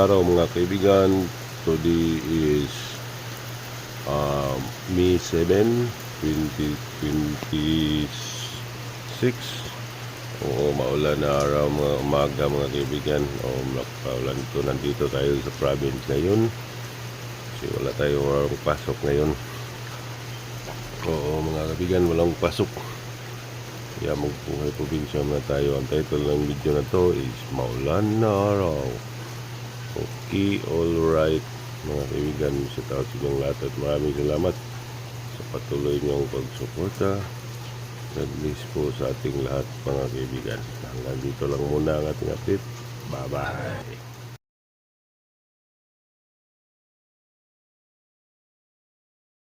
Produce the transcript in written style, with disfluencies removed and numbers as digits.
araw mga kaibigan. Today is May 7, 2026. Oo, maulan na araw mga umaga mga kaibigan. Paulan ito. Nandito tayo sa province ngayon. Kasi wala tayong pasok ngayon. Oo mga kaibigan, walang pasok. Kaya magbuhay probinsya na tayo. Ang title ng video na to is Maulan na Araw. Okay, alright mga kaibigan, sa tao sa inyong lahat at maraming salamat sa patuloy niyong pagsuporta. God bless po sa ating lahat mga kaibigan. Hanggang dito lang muna ang ating update. Bye bye.